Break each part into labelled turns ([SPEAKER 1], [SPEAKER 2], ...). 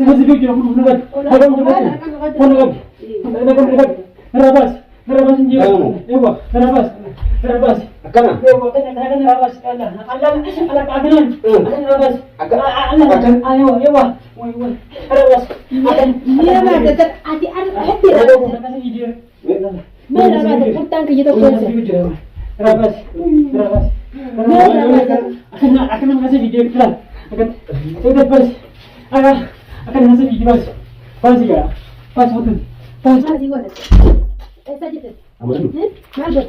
[SPEAKER 1] Masih video aku nunggu. Agak nunggu. Nerabas injil. Ewa, nerabas.
[SPEAKER 2] Akana.
[SPEAKER 1] Ewa, kena nerabas. Allah keadilan. Nerabas. Akan. Ayo, ewa. Nerabas. Akan.
[SPEAKER 3] Dia mah tetap hati hati.
[SPEAKER 1] Kasih video.
[SPEAKER 3] Merah ada putang ke gitu pun.
[SPEAKER 1] Nerabas. Akan ngasih video iklan. Akan. Akan ngasih video pas. Pas juga. Pas waktu. Pas.
[SPEAKER 3] Masih gua. Saja tu.
[SPEAKER 2] Aman.
[SPEAKER 3] Mana?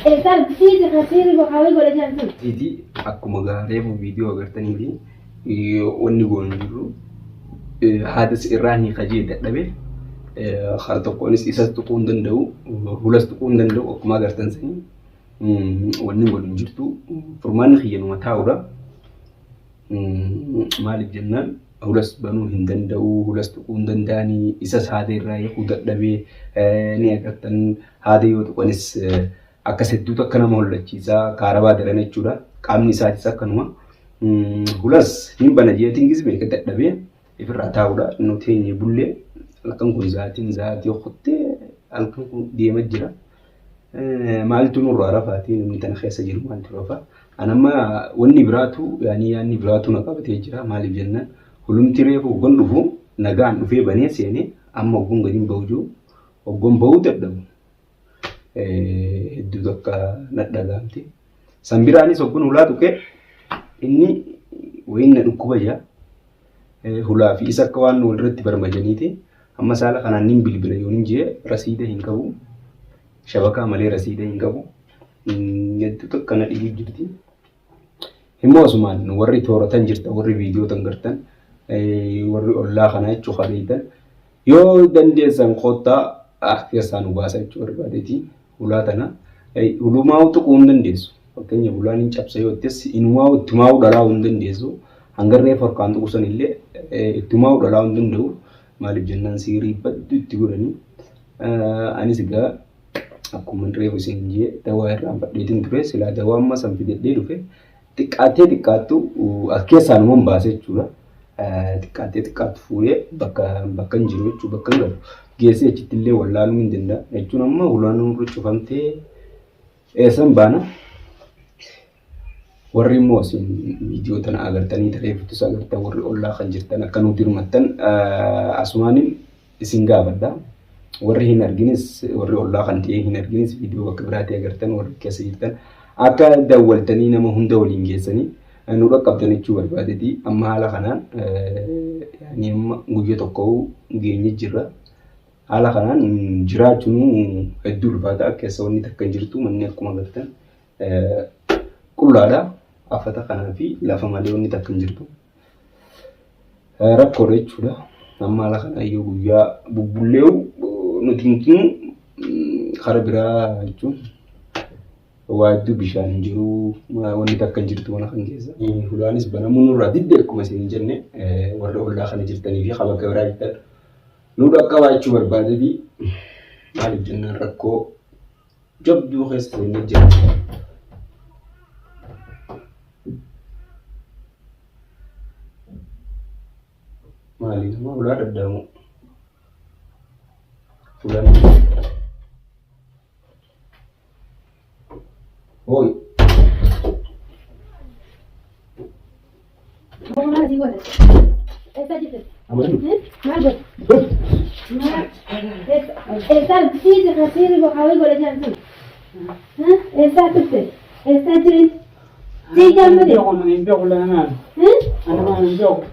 [SPEAKER 3] Esal sih kasih gua kawin gua jangan.
[SPEAKER 2] Jadi aku magari video agartanii fi wanni goonu jiru haada irraanii qajeed dadhabe khara tokkonis isas tuquu hin danda'u hulas tuquu hin danda'u akkuma agartan sanii wanni goonu jirtu furmaanni xiyyanuma taa'udha maaliif jennaan hulas banuu hin danda'u hulas tuquu hin danda'anii isas haada irraa hiikuu dadhabee ni agartan haada yoo tuqanis akka sedduutu akka nama hollachiisaa kaarabaa daran jechuudha qaamni isaatis akkanuma hulas hin bana jeetiin gizme ka dadhabee ifirraa taa'udha nuti eenye bullee halkan kun zaatii okkotee halkan kun deema jira maaltu nurraa rafaatii namni tana keessa jiru maaltu rafa anamma wanni biraatu yaani biraatu na qabatee jira maaliif jennaan hulumti reefu gon dhufu nagaan dhufee banee seenee amma oggoon gadiin bahuu oggoon bahuu dadhabu hedduu akka nadhagaamte sanbiraanis oggoon hulaa tuqee inni wayinna dhukkuba jira hulaa fi isa akka waan walirratti barmajaniiti amma saala kanaan nin bilbila yoo nin jee rasiida hin qabu shabakaa malee rasiida hin qabu hedduu takka na dhibuu jirti himmoo asumaan warri tooratan jirta warri viidiyoo tan gartan warri ollaa kana jechuu qabeeytan yoo dandeessan qottaa keessaa nu baasa jechuu barbaadeeti hulaa tana hulumaa tuquu hin dandeessu fakkeenya bulaan hin cabsa yoo ittis inumaa ittumaa dhalaa hin dandeessu hangarree farkaan tuqusan illee ittumaa dhalaa hin danda'u maaliif jennaan siirii baddu itti godhanii anis egaa akkuma reefu isin jee dawaa irraan fadheetiin ture silaa dawaa amma san fidedhee dhufe xiqqaattu as keessaa numan baase jechuudha xiqqaattu fuudhee bakka hin jiru jechuu bakka hin galu geessee achitti illee wallaaluu hin danda'a jechuun amma hulaan nurra cufamtee eessan baana warri immoo isin viidiyoo tana agartanii reefuttis agartan warri ollaa kan jirtan akka nuti hirmattan asumaanin isin gaafadha warri hin arginis warri ollaa kan ta'e hin arginis viidiyoo bakka biraatti agartan warri keessa jirtan akka dawwaltanii nama hunda waliin geessanii nu dhaqqabdan jechuu barbaadeeti amma haala kanaan yaani amma guyyaa tokko geenye jirra haala kanaan jiraachuun hedduu ulfaata keessa wanni takka hin jirtu manni akkuma agartan qullaadha afata kanaa fi lafa malee wanni takka hin jirtu rakkoo jechuudha amma haala kanaa yoo guyyaa bubbulleewu nuti kara biraa jechuun waa hedduu bishaan jiru wanni takka hin jirtu wana kan keessa hulaanis banamuun irraa didde akkuma isin jenne warra ollaa kana jirtanii fi bakka biraa jirtan nu dhaqqabaa jechuu barbaadeeti maaliif jennaan rakkoo jabduu keessa inni jira maaliif nama ulaa daddamu fulan oi
[SPEAKER 3] Mana sih gua? Saja tu.
[SPEAKER 2] aman
[SPEAKER 3] Mana? Esal sih kasih gua kawin gua jangan. Esal tu. Esal jadi. Sih jangan deh.
[SPEAKER 1] Aku mimpi aku lah anak mimpi aku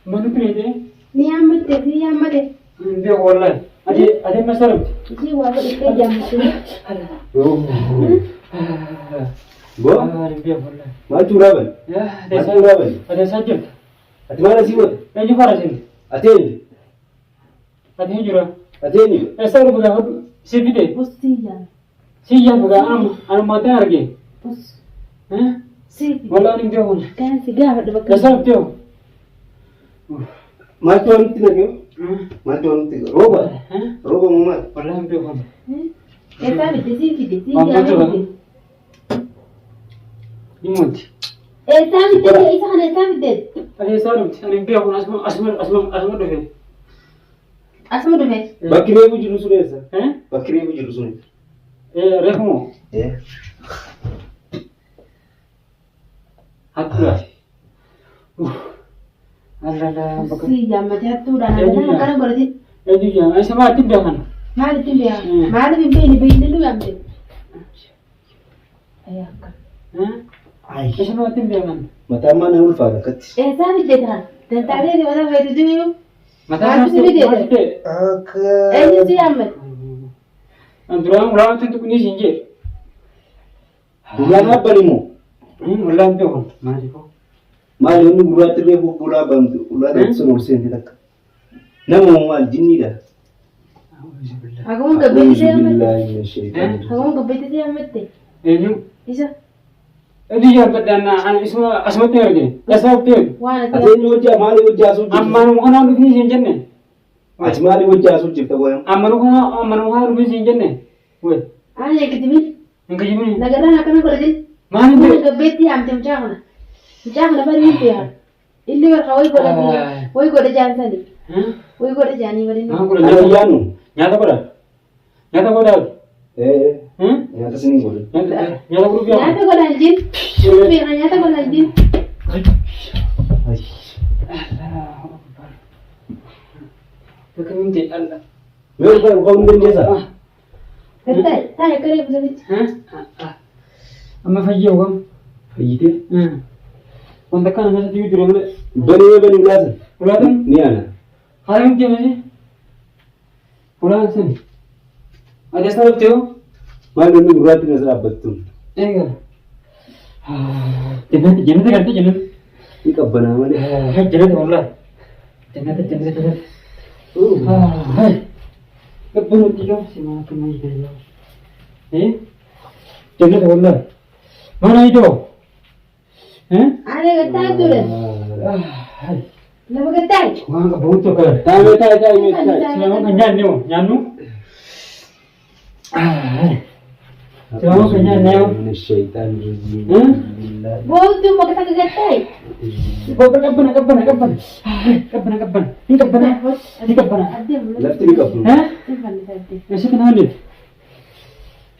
[SPEAKER 1] mana pilih
[SPEAKER 3] Ni amat deh, ni amat deh.
[SPEAKER 1] mimpi aku lah ada masalah
[SPEAKER 3] Sih gua boleh kerja mesti.
[SPEAKER 2] Bo
[SPEAKER 1] mimpi aku lah
[SPEAKER 2] maju raban
[SPEAKER 1] ya
[SPEAKER 2] maju raban
[SPEAKER 1] ada saja
[SPEAKER 2] ati mana sih buat
[SPEAKER 1] yang juga ada sini
[SPEAKER 2] aten
[SPEAKER 1] ada juga
[SPEAKER 2] ateni
[SPEAKER 1] Esa lu bukan siapa deh
[SPEAKER 3] Mesti ya.
[SPEAKER 1] siapa bukan anu mata lagi
[SPEAKER 3] Bos.
[SPEAKER 1] eh
[SPEAKER 3] Sih.
[SPEAKER 1] wala ning dia pun
[SPEAKER 3] Kan segala ada bakal.
[SPEAKER 1] Esa tu
[SPEAKER 2] maju anti lagi maju anti roba roba mumat
[SPEAKER 1] wala ning dia pun
[SPEAKER 3] Esal itu sih, sih
[SPEAKER 1] Mama
[SPEAKER 3] jangan
[SPEAKER 1] coba.
[SPEAKER 3] deh.
[SPEAKER 1] imut
[SPEAKER 3] Eessaa biddeen isa kana eessaa biddeen?
[SPEAKER 1] Ani isaan nuti ani beeku asuma dhufe.
[SPEAKER 3] Asuma dhufe.
[SPEAKER 2] Bakki reefu jiru sun eessa? Bakki reefu jiru sun.
[SPEAKER 1] Reefu moo? Hattuudha. Allala bakka.
[SPEAKER 3] Si jaammatee hattuudhaan akkana akkana godhati.
[SPEAKER 1] Ejjii isa maalitti beekan?
[SPEAKER 3] Maalitti beekan? Maaliif hin beekne beekne nu yaamte? Ayyaa akkana.
[SPEAKER 1] Isa maalitti beekan?
[SPEAKER 2] Mataan mana ulfaata akkatti.
[SPEAKER 3] Eessaa biddeetan? Dantaalee dibata fayyadu jiru.
[SPEAKER 1] Mataan maalitti
[SPEAKER 2] Akka.
[SPEAKER 3] Eenyu si yaammate?
[SPEAKER 1] duraan ulaan tuntu kunis hin jedhu.
[SPEAKER 2] Bulaan abbani moo?
[SPEAKER 1] Ulaan beeku maaliifoo?
[SPEAKER 2] Maali inni gurraatti reefu bulaa bantu ulaa sun ol seente takka. Nama maal jinniidha.
[SPEAKER 3] Akkuma gabbeetti yaammate?
[SPEAKER 2] Bismillaahi
[SPEAKER 3] Akkuma gabbeetti yaammate?
[SPEAKER 1] Eenyu?
[SPEAKER 3] Isa?
[SPEAKER 1] Ejjii yaabadhaan asumatti argine. Gasaa beeku.
[SPEAKER 3] Waan ati
[SPEAKER 2] Ateen hojjaa maali hojjaa asuu jirtu?
[SPEAKER 1] Ammaan kanaan dhufnis hin jenne.
[SPEAKER 2] Ati maali hojjaa asuu jirta goyam?
[SPEAKER 1] Ammaan kanaan dhufnis hin jenne. Wey.
[SPEAKER 3] Ani eeggatimin?
[SPEAKER 1] Hin gajibini.
[SPEAKER 3] Nagaraan akkana godhatin?
[SPEAKER 1] Maaliin
[SPEAKER 3] Mana
[SPEAKER 1] beeku?
[SPEAKER 3] gabbeetti yaamte mucaa kana. Mucaa kana bari hin beekan. Illi warra wayi godhati. Wayi godha jaansani. Wayi godha jaanii bari.
[SPEAKER 2] Ani yaanu.
[SPEAKER 1] Nyaata godha. Nyaata godha.
[SPEAKER 2] Nyaata sinin godhe.
[SPEAKER 1] Nyaata godhu beeku.
[SPEAKER 3] Nyaata godhaan jin. Beekan nyaata godhaan jin.
[SPEAKER 1] Bakka mimti alla.
[SPEAKER 2] Mee ulfaa ulfaa hundi dandeessaa?
[SPEAKER 3] Taa'e qaree busanitti.
[SPEAKER 1] Amma fayyee kam?
[SPEAKER 2] Fayyitee?
[SPEAKER 1] Wanta kana keessatti iyyuu ture malee.
[SPEAKER 2] Banii ulaatan?
[SPEAKER 1] Ulaatan?
[SPEAKER 2] Ni ana.
[SPEAKER 1] Haa mimti amasi? Ulaan sani. Adeessaa dhuftee hoo?
[SPEAKER 2] Maali inni gurraatti na dhaabbattuun?
[SPEAKER 1] Eegaa. Jannata gartee jannata.
[SPEAKER 2] Ni qabbanaa malee.
[SPEAKER 1] Jannata wallaahi. Jannata. Hai. Kebenuti kau si mana kemana dia? Jannata wallaahi. Mana itu?
[SPEAKER 3] Ani gataa ture. Nama gataa?
[SPEAKER 1] Wah, enggak butuh kan?
[SPEAKER 2] Taa'ee.
[SPEAKER 1] Selama kan nyanu. Selama kan nyanu.
[SPEAKER 2] Ini syaitan rajim.
[SPEAKER 3] Bautu mau kita gataa?
[SPEAKER 1] Kapan? Ini kapan?
[SPEAKER 2] Lafti ni qabdu.
[SPEAKER 1] Masih kenal ni?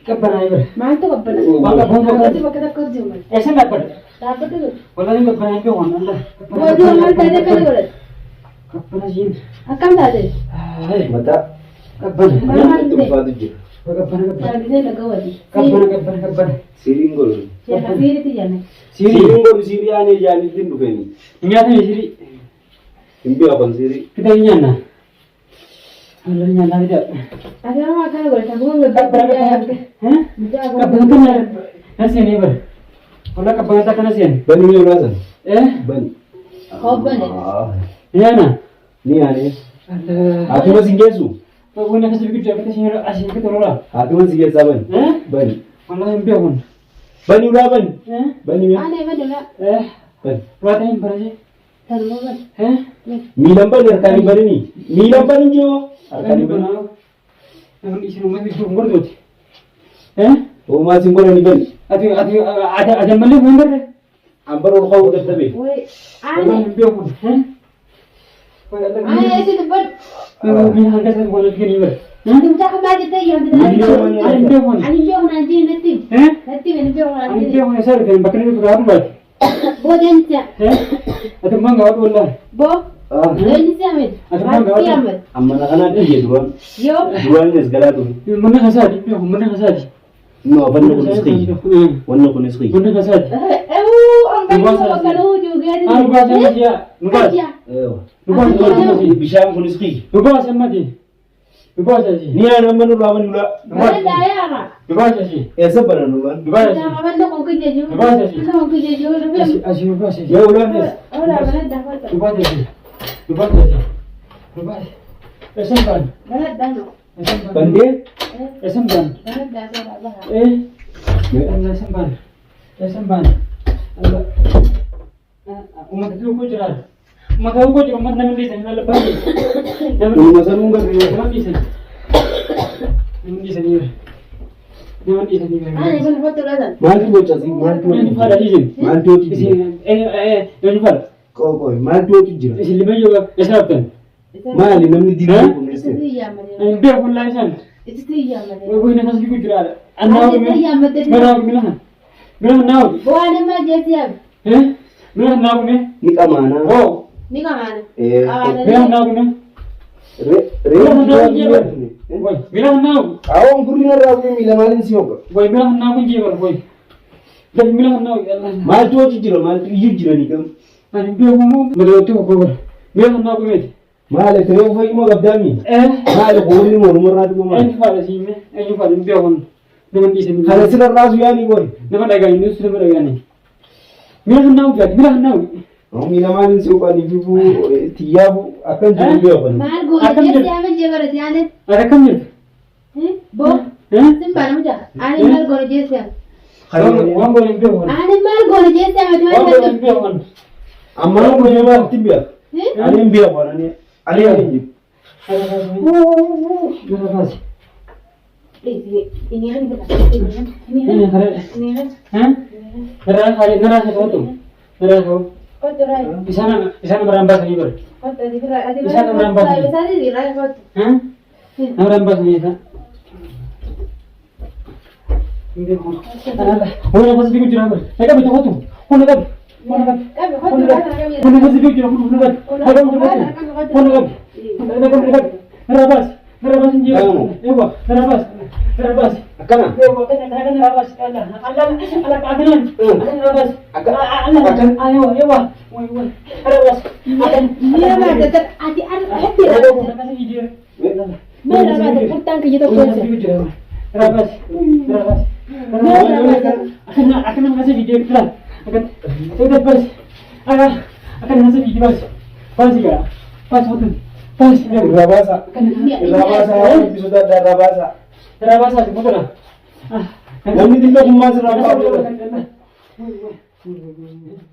[SPEAKER 1] Kapan aja?
[SPEAKER 3] Maal tu kapan?
[SPEAKER 1] Wala butuh kan?
[SPEAKER 3] Bautu mau kita kerja mal.
[SPEAKER 1] Esen dapat.
[SPEAKER 3] Dapat tu.
[SPEAKER 1] Wala ni kapan aja wan Allah.
[SPEAKER 3] Bautu mal tadi kan boleh.
[SPEAKER 1] Kapan aja?
[SPEAKER 3] Akam tadi.
[SPEAKER 2] Mata.
[SPEAKER 1] Kapan?
[SPEAKER 2] Itu ulfaatu jira.
[SPEAKER 1] Kapan?
[SPEAKER 3] Tadi ni lagu wadi.
[SPEAKER 1] Kapan?
[SPEAKER 2] Siriin godhu.
[SPEAKER 3] Siapa siri tu jangan.
[SPEAKER 2] Siriin godhu sirii aanee jaaniitiin dhufeeni.
[SPEAKER 1] Nyata ni siri.
[SPEAKER 2] Hin beekan sirii.
[SPEAKER 1] Kita nyana. Allah nyana tidak.
[SPEAKER 3] Ada orang akan boleh tabung nggak?
[SPEAKER 1] Kapan kan? Nasi ni ber. Wala kapan tak nasi?
[SPEAKER 2] Bani ni ulaatan? Bani.
[SPEAKER 3] Kau bani.
[SPEAKER 1] Nyana.
[SPEAKER 2] Ni aanee.
[SPEAKER 1] Allah.
[SPEAKER 2] Haatuma si geessu?
[SPEAKER 1] Wala kasi begitu kita sini asyik kita rola.
[SPEAKER 2] Haatuma si geessaa bani? Bani.
[SPEAKER 1] Allah yang biarpun.
[SPEAKER 2] Bani ulaa bani? Bani mee?
[SPEAKER 3] Ada mana lah?
[SPEAKER 2] Bani.
[SPEAKER 1] Berapa yang berapa?
[SPEAKER 3] Taruh kan?
[SPEAKER 2] Miilan bani harkaanii bani ni? Miilan bani jiru? Harkaanii bani?
[SPEAKER 1] Yang di sini rumah itu umur tu.
[SPEAKER 2] Uumaa sin godhani bani?
[SPEAKER 1] Ada mana umur?
[SPEAKER 2] Ambar ol qabu dadhabe.
[SPEAKER 3] Woi,
[SPEAKER 1] Allah yang biarpun.
[SPEAKER 3] Ana isi tempat.
[SPEAKER 1] Ini harga saya boleh gini ber.
[SPEAKER 3] Nanti macam apa aja tu yang tidak
[SPEAKER 2] Ani biarpun.
[SPEAKER 3] Ani biar nanti nanti. Nanti ani biar
[SPEAKER 1] Ini
[SPEAKER 3] nanti.
[SPEAKER 1] dia punya saya kan bakal itu berapa buat?
[SPEAKER 3] Bo janji.
[SPEAKER 1] Atau mana awak boleh?
[SPEAKER 3] Bo. Janji siamet.
[SPEAKER 1] Ada mana awak?
[SPEAKER 3] Siamet.
[SPEAKER 2] Amma na kanaa dhiyye duraan.
[SPEAKER 3] Yo.
[SPEAKER 2] Duraanis galaatu.
[SPEAKER 1] Mana kasadi? Mana kasadi?
[SPEAKER 2] No, wanni kunis qiyyi. Wanni kunis qiyyi.
[SPEAKER 1] Mana kasadi?
[SPEAKER 3] Angkat kalau juga ni.
[SPEAKER 1] Nubas sama dia. Nubas.
[SPEAKER 2] Eewa. Bishaan kunis qiyyi.
[SPEAKER 1] Nubas sama dia. Nubas aja.
[SPEAKER 2] Ni aan amma nurraa mani ulaa.
[SPEAKER 3] Mana daya kan?
[SPEAKER 1] Nubas aja.
[SPEAKER 2] Eessa bara nurraan?
[SPEAKER 1] Nubas aja.
[SPEAKER 3] Jangan mana kau kerja juga.
[SPEAKER 1] Nubas aja.
[SPEAKER 3] Kau kerja juga.
[SPEAKER 1] Asyik nubas aja.
[SPEAKER 2] Yaa ulaanis.
[SPEAKER 3] Orang mana dapat?
[SPEAKER 1] Nubas aja. Nubas aja. Nubas. Esemban.
[SPEAKER 3] Mana dah?
[SPEAKER 1] Esemban.
[SPEAKER 2] Bandee?
[SPEAKER 1] Esemban.
[SPEAKER 3] Mana dah apa?
[SPEAKER 1] Allah esemban. Esemban. Allah. Umat itu kau cerai. Umat aku kau cerai. Umat nama di sana lepas.
[SPEAKER 2] Uluma sanuu garri.
[SPEAKER 1] Nama di sana. Nama di sana. Nama dhiisa ni
[SPEAKER 3] Ani
[SPEAKER 1] beeku.
[SPEAKER 3] kun foto laatan.
[SPEAKER 4] Maaltu bocasi? Maaltu
[SPEAKER 1] Eenyu faadha isin?
[SPEAKER 4] Maaltu hojii jira?
[SPEAKER 1] Isin eenyu faadha?
[SPEAKER 4] Qoqoi maaltu hojii jira?
[SPEAKER 1] Isin lima yoo isa haftan.
[SPEAKER 4] Maali namni diinaa
[SPEAKER 1] Ha?
[SPEAKER 4] kun eessa?
[SPEAKER 3] Isitti yaammadee.
[SPEAKER 1] Ani beeku laa isaan.
[SPEAKER 3] Isitti yaammadee.
[SPEAKER 1] Wai na kasbi kujira. Annahu
[SPEAKER 3] Isitti
[SPEAKER 1] me.
[SPEAKER 3] yaammadee.
[SPEAKER 1] Mera mina. Mera nahu.
[SPEAKER 3] Bu'aan immoo jeesi yaabe.
[SPEAKER 1] Mera nahu me.
[SPEAKER 4] Ni qamaana.
[SPEAKER 1] Oh.
[SPEAKER 3] Ni qamaana.
[SPEAKER 1] Mera nahu me.
[SPEAKER 4] Reefu
[SPEAKER 1] nahu
[SPEAKER 4] jiru.
[SPEAKER 1] Wai mera nahu.
[SPEAKER 4] Awon gurina raafuu miila maaliin si hooqa?
[SPEAKER 1] Wai mera nahu jiru wai. Jadi mera nahu Allah.
[SPEAKER 4] Maaltu hojii jira? Maaltu iyyuu jiranii kam?
[SPEAKER 1] Ani beeku mu. Mera tu ko. Mera nahu me.
[SPEAKER 4] Maali reefu fayyuma qabdaami? Maali qoolni mootummaa irraa maali?
[SPEAKER 1] Eenyu faadha siime. Eenyu faadha beeku. Nama dhiisa ni.
[SPEAKER 4] Kana sirra raasu yaani qooli?
[SPEAKER 1] Nama dhagaani nama dhagaani. Mera nahu gadi mera nahu.
[SPEAKER 4] Miila maaliin si hooqanii fiifuu tiyyaafu akkan jiru beekan.
[SPEAKER 3] Maal goone jeesi yaabe jeebara siyaane.
[SPEAKER 1] Ada kam jirtu?
[SPEAKER 3] Boo. Simba namja. Ani maal goone jeesi yaabe.
[SPEAKER 1] Waan goone beeku.
[SPEAKER 3] Ani maal goone jeesi yaabe.
[SPEAKER 1] Waan goone beeku.
[SPEAKER 4] Amma nama jeebaa itti beeku. Ani hin beeku ani hin jiru.
[SPEAKER 3] Ini kan kita.
[SPEAKER 1] Ini kare.
[SPEAKER 3] Ini kan.
[SPEAKER 1] Hah? Nara satu. Nara satu.
[SPEAKER 3] Foto rai.
[SPEAKER 1] Di sana merambas ni ber.
[SPEAKER 3] Foto di rai. Adi
[SPEAKER 1] Bisa merambas.
[SPEAKER 3] Bisa di rai foto.
[SPEAKER 1] Hah? Merambas ni ta. Ini kau. Orang pasti ikut jurang ber. Mereka betul betul. Kau nak?
[SPEAKER 3] Kami foto rai kami.
[SPEAKER 1] Kau pasti ikut jurang. Kau nak? Kau nak? Kau nak? Merambas. Merambas ni jurang. Ewa. Merambas.
[SPEAKER 4] Akkana?
[SPEAKER 1] Ewa. Kena merambas. Allah keadilan. Merambas.
[SPEAKER 4] Akan.
[SPEAKER 1] Ayo. Ewa. Woi. Merambas. Akan.
[SPEAKER 3] Mira mah tetap adi hati.
[SPEAKER 1] Merambas ni dia.
[SPEAKER 3] Mira mah tetap utang ke kita kuasa.
[SPEAKER 1] Merambas. Akan ngasih video kita. Akan. Sudah pas. Akan ngasih video pas. Pas juga. Pas waktu. Pas.
[SPEAKER 4] Rabasa. Rabasa episode ada rabasa.
[SPEAKER 1] Merambas aja betul lah.
[SPEAKER 4] Namni dinna kun maal sirraa
[SPEAKER 1] Merambas.
[SPEAKER 4] qabu?